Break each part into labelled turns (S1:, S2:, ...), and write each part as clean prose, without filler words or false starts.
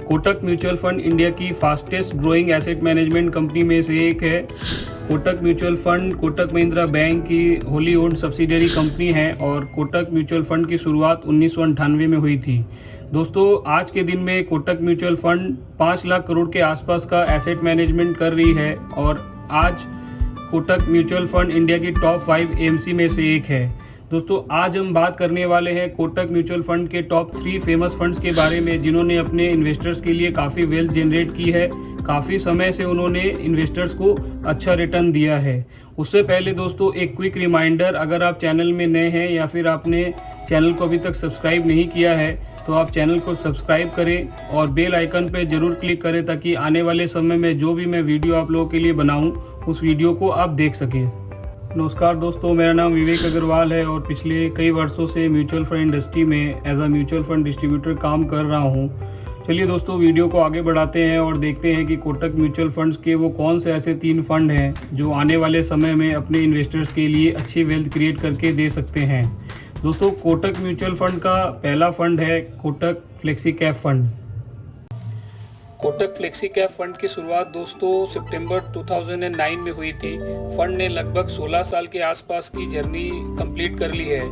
S1: Kotak mutual fund India की fastest growing asset management company में से एक है। Kotak mutual fund Kotak Mahindra bank की होली ओन्ड सब्सिडियरी कंपनी है और कोटक म्यूचुअल फंड की शुरुआत 1998 में हुई थी। दोस्तों, आज के दिन में कोटक म्यूचुअल फंड 5 लाख करोड़ के आसपास का एसेट मैनेजमेंट कर रही है और आज कोटक म्यूचुअल फंड इंडिया की टॉप 5 एएमसी में से एक है। दोस्तों, आज हम बात करने वाले हैं कोटक म्यूचुअल फंड के टॉप 3 फेमस फंड्स के बारे में, जिन्होंने अपने इन्वेस्टर्स के लिए काफ़ी वेल्थ जनरेट की है। काफ़ी समय से उन्होंने इन्वेस्टर्स को अच्छा रिटर्न दिया है। उससे पहले दोस्तों, एक क्विक रिमाइंडर, अगर आप चैनल में नए हैं या फिर आपने चैनल को अभी तक सब्सक्राइब नहीं किया है तो आप चैनल को सब्सक्राइब करें और बेल आइकन पर ज़रूर क्लिक करें ताकि आने वाले समय में जो भी मैं वीडियो आप लोगों के लिए बनाऊं उस वीडियो को आप देख सकें। नमस्कार दोस्तों, मेरा नाम विवेक अग्रवाल है और पिछले कई वर्षों से म्यूचुअल फंड इंडस्ट्री में as a mutual fund distributor काम कर रहा हूं। चलिए दोस्तों, वीडियो को आगे बढ़ाते हैं और देखते हैं कि कोटक म्यूचुअल फंड्स के वो कौन से ऐसे 3 फंड हैं जो आने वाले समय में अपने इन्वेस्टर्स के लिए अच्छी वेल्थ क्रिएट करके दे सकते हैं। दोस्तों, कोटक म्यूचुअल फंड का पहला फंड है Kotak flexi cap fund. Kotak flexi cap fund की शुरुआत दोस्तों सितंबर 2009 में हुई थी। फंड ने लगभग 16 साल के आसपास की जर्नी कंप्लीट कर ली है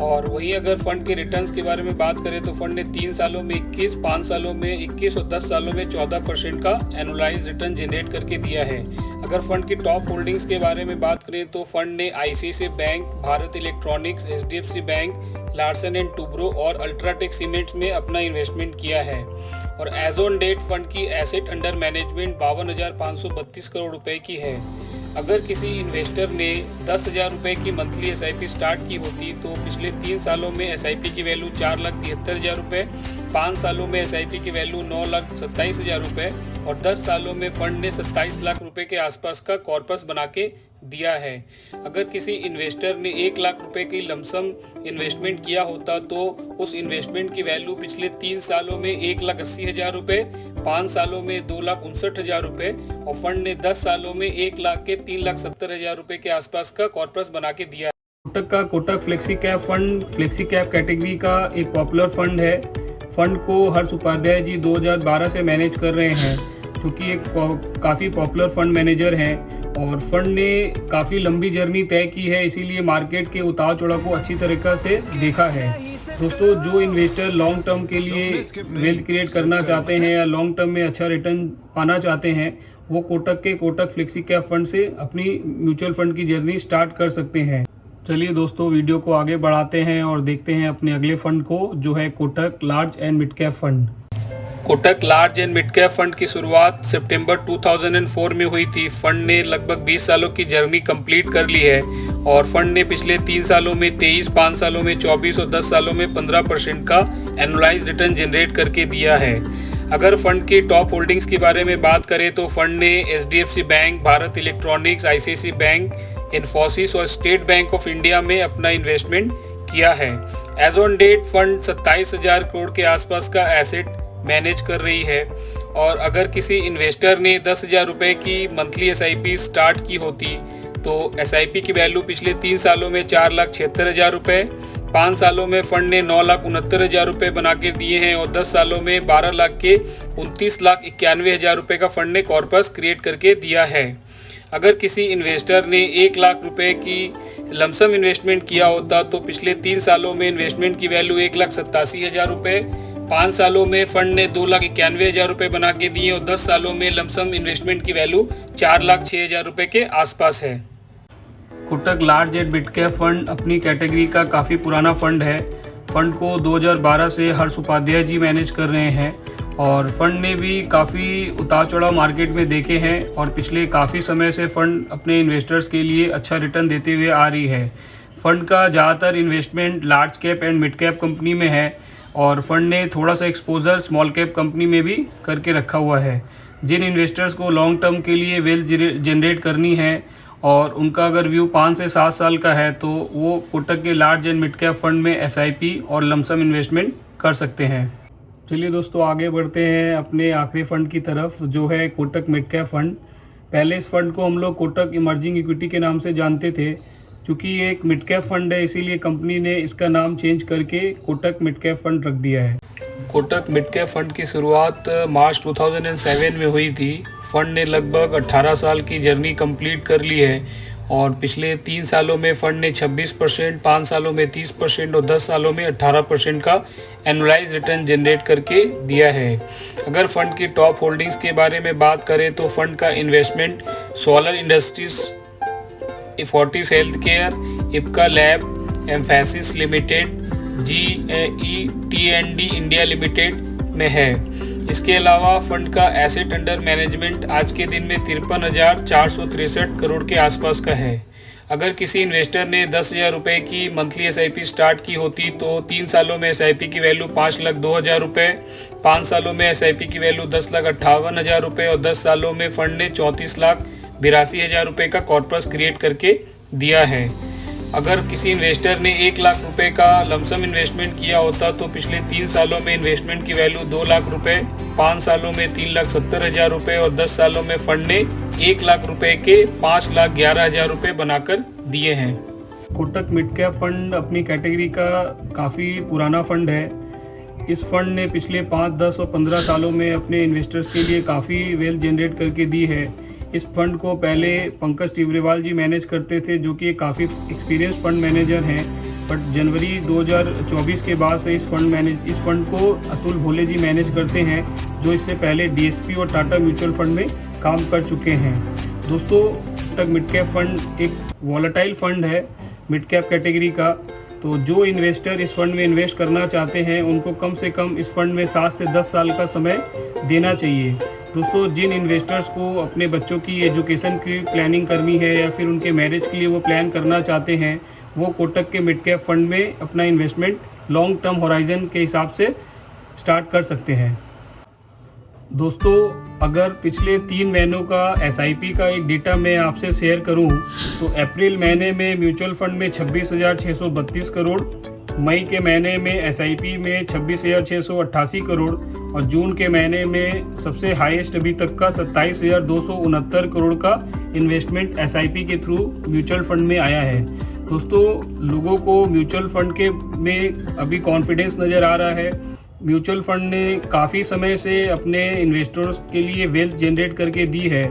S1: और वहीं अगर फंड के रिटर्न्स के बारे में बात करें तो फंड ने 3 सालों में 21, 5 सालों में 21 और 10 सालों में 14% का एनुअलाइज रिटर्न जनरेट करके दिया है। अगर फंड की टॉप होल्डिंग्स के बारे में बात करें तो फंड ने ICICI bank, Bharat electronics, HDFC bank, Larsen and Toubro और अल्ट्राटेक सीमेंट्स में अपना इन्वेस्टमेंट किया है। और एज ऑन डेट फंड की एसेट अंडर मैनेजमेंट 52,532 करोड़ रुपए की है। अगर किसी इन्वेस्टर ने 10,000 रुपये की मंथली एसआईपी स्टार्ट की होती तो पिछले 3 सालों में एसआईपी की वैल्यू 4,73,000 रुपये, 5 सालों में एसआईपी की वैल्यू 9,27,000 रुपये और 10 सालों में फंड ने 27 लाख रुपए के आसपास का कॉर्पस बना के दिया है। अगर किसी इन्वेस्टर ने 1 लाख रुपए की लमसम इन्वेस्टमेंट किया होता तो उस इन्वेस्टमेंट की वैल्यू पिछले 3 सालों में 1,80,000 रुपये, 5 सालों में 2,59,000 रुपये और फंड ने 10 सालों में 1 लाख के 3,70,000 रुपये के आसपास का कॉर्पस बना के दिया। कोटक का Kotak flexi cap fund flexi cap category का एक पॉपुलर फंड है। फंड को हर्ष उपाध्याय जी 2012 से मैनेज कर रहे हैं, जो कि एक काफ़ी पॉपुलर फंड मैनेजर हैं और फंड ने काफ़ी लंबी जर्नी तय की है, इसीलिए मार्केट के उतार चढ़ाव को अच्छी तरीक़ा से देखा है। दोस्तों, जो इन्वेस्टर लॉन्ग टर्म के लिए वेल्थ क्रिएट करना चाहते हैं या लॉन्ग टर्म में अच्छा रिटर्न पाना चाहते हैं, वो कोटक के कोटक फ्लेक्सी कैप फंड से अपनी म्यूचुअल फंड की जर्नी स्टार्ट कर सकते हैं। चलिए दोस्तों, वीडियो को आगे बढ़ाते हैं और देखते हैं अपने अगले फंड को, जो है Kotak large and mid cap fund. Kotak large and mid cap fund की शुरुआत सितंबर 2004 में हुई थी। फंड ने लगभग 20 सालों की जर्नी कंप्लीट कर ली है और फंड ने पिछले 3 सालों में 23, 5 सालों में 24 और 10 सालों में 15% का एनुअलाइज रिटर्न जनरेट करके दिया है। अगर फंड की टॉप होल्डिंग्स के बारे में बात करें तो फंड ने HDFC bank, Bharat electronics, ICICI bank, Infosys और स्टेट बैंक ऑफ इंडिया में अपना इन्वेस्टमेंट किया है। As on date fund 27,000 crore के आसपास का एसेट मैनेज कर रही है और अगर किसी इन्वेस्टर ने 10,000 रुपये की मंथली एसआईपी स्टार्ट की होती तो एसआईपी की वैल्यू पिछले 3 सालों में 4,76,000 रुपये, 5 सालों में फंड ने 9,69,000 रुपये बना के दिए हैं और 10 सालों में 12 लाख के 29,91,000 रुपये का फंड ने कॉर्पस क्रिएट करके दिया है। अगर किसी इन्वेस्टर ने 1 लाख रुपए की लमसम इन्वेस्टमेंट किया होता तो पिछले 3 सालों में इन्वेस्टमेंट की वैल्यू 1,87,000 रुपये, 5 सालों में फंड ने 2,91,000 रुपये बना के दिए और 10 सालों में लमसम इन्वेस्टमेंट की वैल्यू 4,06,000 रुपये के आसपास है। Kotak large and mid cap fund अपनी कैटेगरी का काफ़ी पुराना फंड है। फंड को 2012 से हर्ष उपाध्याय जी मैनेज कर रहे हैं और फंड ने भी काफ़ी उतार चढ़ाव मार्केट में देखे हैं और पिछले काफ़ी समय से फंड अपने इन्वेस्टर्स के लिए अच्छा रिटर्न देते हुए आ रही है। फंड का ज़्यादातर investment large cap and mid cap company में है और फंड ने थोड़ा सा एक्सपोजर स्मॉल कैप कंपनी में भी करके रखा हुआ है। जिन इन्वेस्टर्स को लॉन्ग टर्म के लिए वेल्थ जनरेट करनी है और उनका अगर व्यू 5 से 7 साल का है तो वो कोटक के large and mid cap fund में एसआईपी और लमसम इन्वेस्टमेंट कर सकते हैं। चलिए दोस्तों, आगे बढ़ते हैं अपने आखिरी फंड की तरफ, जो है कोटक मिड कैप फंड। पहले इस फंड को हम लोग कोटक इमर्जिंग इक्विटी के नाम से जानते थे। चूँकि ये एक मिड कैप फंड है इसीलिए कंपनी ने इसका नाम चेंज करके कोटक मिड कैप फंड रख दिया है। कोटक मिड कैप फंड की शुरुआत मार्च 2007 में हुई थी। फंड ने लगभग 18 साल की जर्नी कंप्लीट कर ली है और पिछले 3 सालों में फंड ने 26%, 5 सालों में 30% और 10 सालों में 18% का एनुअलाइज रिटर्न जनरेट करके दिया है। अगर फंड की टॉप होल्डिंग्स के बारे में बात करें तो फंड का investment solar industries, Fortis health care, Ipca lab, Mphasis limited, GET&D India limited में है। इसके अलावा फंड का एसेट अंडर मैनेजमेंट आज के दिन में 53,463 करोड़ के आसपास का है। अगर किसी इन्वेस्टर ने 10,000 रुपये की मंथली SIP स्टार्ट की होती तो 3 सालों में SIP की वैल्यू 5,02,000 रुपये, 5 सालों में SIP की वैल्यू 10,58,000 रुपये और 10 सालों में फंड ने 34,82,000 रुपये का कॉर्पस क्रिएट करके दिया है। अगर किसी इन्वेस्टर ने 1 लाख रुपए का लमसम इन्वेस्टमेंट किया होता तो पिछले 3 सालों में इन्वेस्टमेंट की वैल्यू 2 लाख रुपए, 5 सालों में 3,70,000 रुपये और 10 सालों में फंड ने 1 लाख रुपए के 5,11,000 रुपये बनाकर दिए हैं। कोटक मिड कैप फंड अपनी कैटेगरी का काफ़ी पुराना फंड है। इस फंड ने पिछले 5, 10 और 15 सालों में अपने इन्वेस्टर्स के लिए काफ़ी वेल्थ जनरेट करके दी है। इस फंड को पहले पंकज टिब्रेवाल जी मैनेज करते थे, जो कि काफ़ी एक्सपीरियंस फंड मैनेजर हैं। बट जनवरी 2024 के बाद से इस फंड को अतुल भोले जी मैनेज करते हैं, जो इससे पहले DSP और टाटा म्यूचुअल फंड में काम कर चुके हैं। दोस्तों, कोटक मिड कैप फंड एक वॉलेटाइल फंड है मिड कैप कैटेगरी का। तो जो इन्वेस्टर इस फंड में इन्वेस्ट करना चाहते हैं उनको कम से कम इस फंड में 7 से 10 साल का समय देना चाहिए। दोस्तों, जिन इन्वेस्टर्स को अपने बच्चों की एजुकेशन की प्लानिंग करनी है या फिर उनके मैरिज के लिए वो प्लान करना चाहते हैं, वो कोटक के मिड कैप फंड में अपना इन्वेस्टमेंट लॉन्ग टर्म होराइजन के हिसाब से स्टार्ट कर सकते हैं। दोस्तों, अगर पिछले 3 महीनों का SIP का एक डेटा मैं आपसे शेयर करूं तो अप्रैल महीने में म्यूचुअल फंड में 26,632 करोड़, मई के महीने में SIP में 26,688 करोड़ और जून के महीने में सबसे हाईएस्ट अभी तक का 27,269 करोड़ का इन्वेस्टमेंट SIP के थ्रू म्यूचुअल फंड में आया है। दोस्तों, लोगों को म्यूचुअल फंड के में अभी कॉन्फिडेंस नज़र आ रहा है। म्यूचुअल फंड ने काफ़ी समय से अपने इन्वेस्टर्स के लिए वेल्थ जनरेट करके दी है।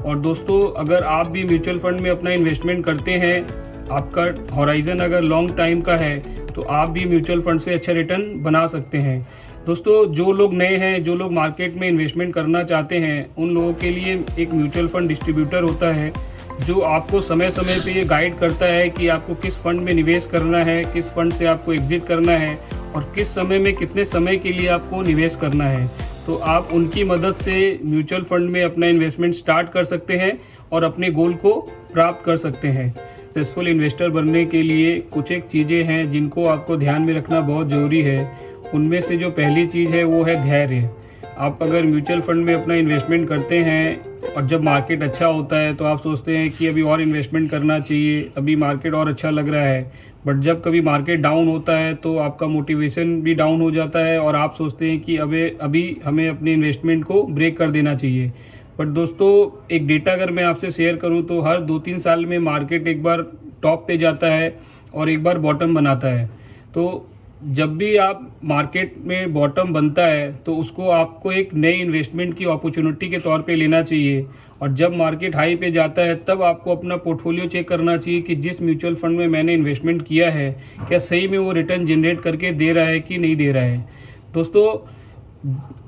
S1: और दोस्तों, अगर आप भी म्यूचुअल फंड में अपना इन्वेस्टमेंट करते हैं, आपका हॉराइजन अगर लॉन्ग टाइम का है तो आप भी म्यूचुअल फंड से अच्छा रिटर्न बना सकते हैं। दोस्तों, जो लोग नए हैं, जो लोग मार्केट में इन्वेस्टमेंट करना चाहते हैं, उन लोगों के लिए एक म्यूचुअल फंड डिस्ट्रीब्यूटर होता है जो आपको समय समय पे ये गाइड करता है कि आपको किस फंड में निवेश करना है, किस फंड से आपको एग्जिट करना है और किस समय में कितने समय के लिए आपको निवेश करना है। तो आप उनकी मदद से म्यूचुअल फंड में अपना इन्वेस्टमेंट स्टार्ट कर सकते हैं और अपने गोल को प्राप्त कर सकते हैं। सक्सेसफुल इन्वेस्टर बनने के लिए कुछ एक चीज़ें हैं जिनको आपको ध्यान में रखना बहुत ज़रूरी है। उनमें से जो पहली चीज़ है वो है धैर्य। आप अगर म्यूचुअल फंड में अपना इन्वेस्टमेंट करते हैं और जब मार्केट अच्छा होता है तो आप सोचते हैं कि अभी और इन्वेस्टमेंट करना चाहिए, अभी मार्केट और अच्छा लग रहा है। बट जब कभी मार्केट डाउन होता है तो आपका मोटिवेशन भी डाउन हो जाता है और आप सोचते हैं कि अभी हमें अपने इन्वेस्टमेंट को ब्रेक कर देना चाहिए। बट दोस्तों, एक डेटा अगर मैं आपसे शेयर करूं तो हर 2-3 साल में मार्केट एक बार टॉप पे जाता है और एक बार बॉटम बनाता है। तो जब भी आप मार्केट में बॉटम बनता है तो उसको आपको एक नई इन्वेस्टमेंट की अपॉर्चुनिटी के तौर पे लेना चाहिए। और जब मार्केट हाई पे जाता है तब आपको अपना पोर्टफोलियो चेक करना चाहिए कि जिस म्यूचुअल फंड में मैंने इन्वेस्टमेंट किया है क्या सही में वो रिटर्न जनरेट करके दे रहा है कि नहीं दे रहा है। दोस्तों,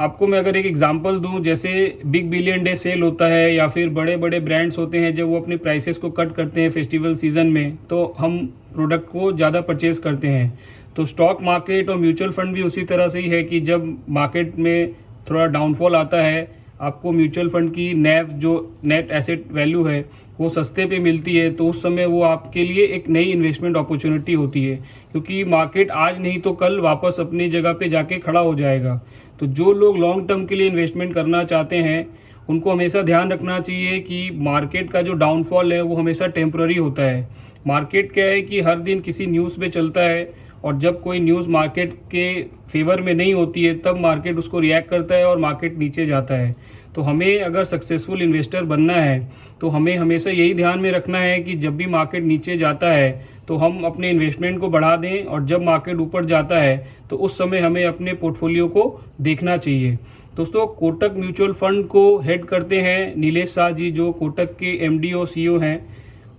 S1: आपको मैं अगर एक एग्जांपल दूं, जैसे बिग बिलियन डे सेल होता है या फिर बड़े बड़े ब्रांड्स होते हैं, जब वो अपनी प्राइसेस को कट करते हैं फेस्टिवल सीजन में तो हम प्रोडक्ट को ज़्यादा परचेज करते हैं। तो स्टॉक मार्केट और म्यूचुअल फंड भी उसी तरह से ही है कि जब मार्केट में थोड़ा डाउनफॉल आता है, आपको म्यूचुअल फंड की NAV जो नेट एसेट वैल्यू है वो सस्ते पे मिलती है, तो उस समय वो आपके लिए एक नई इन्वेस्टमेंट अपॉर्चुनिटी होती है, क्योंकि मार्केट आज नहीं तो कल वापस अपनी जगह पे जाके खड़ा हो जाएगा। तो जो लोग लॉन्ग टर्म के लिए इन्वेस्टमेंट करना चाहते हैं उनको हमेशा ध्यान रखना चाहिए कि मार्केट का जो डाउनफॉल है वो हमेशा टेम्प्ररी होता है। मार्केट क्या है कि हर दिन किसी न्यूज़ पे चलता है और जब कोई न्यूज़ मार्केट के फेवर में नहीं होती है तब मार्केट उसको रिएक्ट करता है और मार्केट नीचे जाता है। तो हमें अगर सक्सेसफुल इन्वेस्टर बनना है तो हमें हमेशा यही ध्यान में रखना है कि जब भी मार्केट नीचे जाता है तो हम अपने इन्वेस्टमेंट को बढ़ा दें, और जब मार्केट ऊपर जाता है तो उस समय हमें अपने पोर्टफोलियो को देखना चाहिए। दोस्तों, कोटक म्यूचुअल फंड को हेड करते हैं नीलेश शाह जी, जो कोटक के एमडी और सीईओ हैं।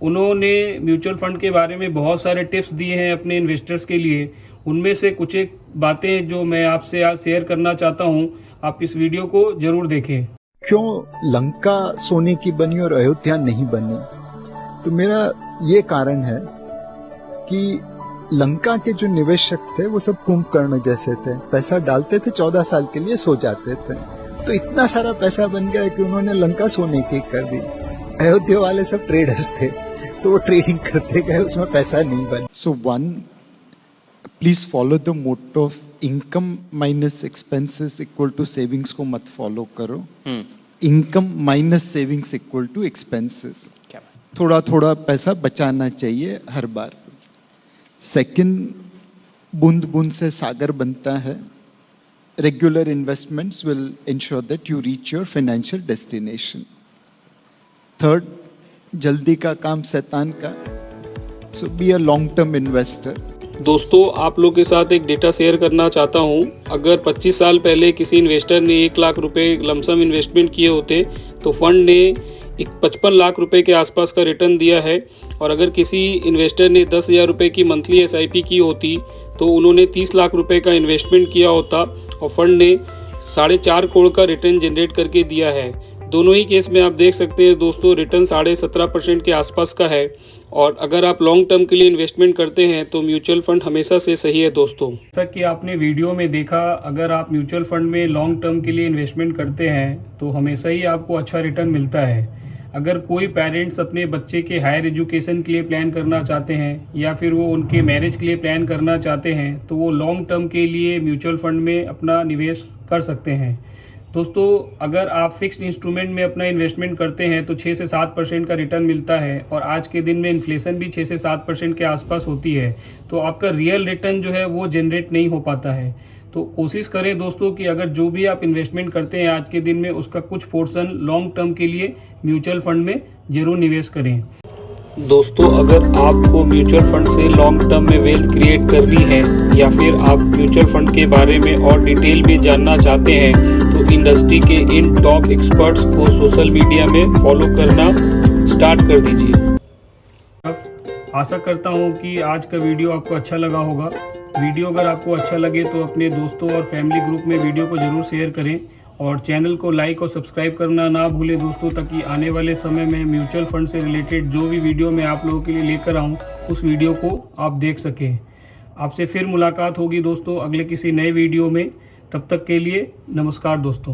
S1: उन्होंने म्यूचुअल फंड के बारे में बहुत सारे टिप्स दिए हैं अपने इन्वेस्टर्स के लिए। उनमें से कुछ एक बातें जो मैं आपसे आज शेयर करना चाहता हूं, आप इस वीडियो को जरूर देखें।
S2: क्यों लंका सोने की बनी और अयोध्या नहीं बनी? तो मेरा ये कारण है कि लंका के जो निवेशक थे वो सब कुंभकर्ण जैसे थे, पैसा डालते थे 14 साल के लिए सो जाते थे। तो इतना सारा पैसा बन गया कि उन्होंने लंका सोने की कर दी। अयोध्या वाले सब ट्रेडर्स थे तो वो ट्रेडिंग करते गए, उसमें पैसा नहीं बना। So one, please follow the motto of income minus expenses equal to savings को मत फॉलो करो। Income minus savings equal to expenses. थोड़ा थोड़ा पैसा बचाना चाहिए हर बार। सेकंड, बूंद बूंद से सागर बनता है। Regular investments will ensure that you reach your financial destination. Third, जल्दी का काम शैतान का, so be a long term investor.
S1: दोस्तों, आप लोग के साथ एक डेटा शेयर करना चाहता हूं। अगर 25 साल पहले किसी इन्वेस्टर ने 1 लाख रुपए लमसम इन्वेस्टमेंट किए होते तो फंड ने 55 लाख रुपए के आसपास का रिटर्न दिया है। और अगर किसी इन्वेस्टर ने 10,000 रुपये की मंथली SIP की होती तो उन्होंने 30 लाख रुपए का इन्वेस्टमेंट किया होता और फंड ने 4.5 करोड़ का रिटर्न जनरेट करके दिया है। दोनों ही केस में आप देख सकते हैं दोस्तों, रिटर्न 17.5% के आसपास का है। और अगर आप लॉन्ग टर्म के लिए इन्वेस्टमेंट करते हैं तो म्यूचुअल फंड हमेशा से सही है दोस्तों। जैसा कि आपने वीडियो में देखा, अगर आप म्यूचुअल फंड में लॉन्ग टर्म के लिए इन्वेस्टमेंट करते हैं तो हमेशा ही आपको अच्छा रिटर्न मिलता है। अगर कोई पेरेंट्स अपने बच्चे के हायर एजुकेशन के लिए प्लान करना चाहते हैं या फिर वो उनके मैरिज के लिए प्लान करना चाहते हैं तो वो लॉन्ग टर्म के लिए म्यूचुअल फंड में अपना निवेश कर सकते हैं। दोस्तों, अगर आप फिक्स्ड इंस्ट्रूमेंट में अपना इन्वेस्टमेंट करते हैं तो 6 से 7% का रिटर्न मिलता है, और आज के दिन में इन्फ्लेशन भी 6 से 7% के आसपास होती है, तो आपका रियल रिटर्न जो है वो जनरेट नहीं हो पाता है। तो कोशिश करें दोस्तों कि अगर जो भी आप इन्वेस्टमेंट करते हैं आज के दिन में, उसका कुछ पोर्शन लॉन्ग टर्म के लिए म्यूचुअल फंड में जरूर निवेश करें। दोस्तों, अगर आपको म्यूचुअल फंड से लॉन्ग टर्म में वेल्थ क्रिएट करनी है या फिर आप म्यूचुअल फंड के बारे में और डिटेल में जानना चाहते हैं तो इंडस्ट्री के इन टॉप एक्सपर्ट्स को सोशल मीडिया में फॉलो करना स्टार्ट कर दीजिए। आशा करता हूं कि आज का वीडियो आपको अच्छा लगा होगा। वीडियो अगर आपको अच्छा लगे तो अपने दोस्तों और फैमिली ग्रुप में वीडियो को जरूर शेयर करें, और चैनल को लाइक और सब्सक्राइब करना ना भूलें दोस्तों, ताकि आने वाले समय में म्यूचुअल फंड से रिलेटेड जो भी वीडियो मैं आप लोगों के लिए लेकर आऊँ उस वीडियो को आप देख सकें। आपसे फिर मुलाकात होगी दोस्तों अगले किसी नए वीडियो में। तब तक के लिए नमस्कार दोस्तों।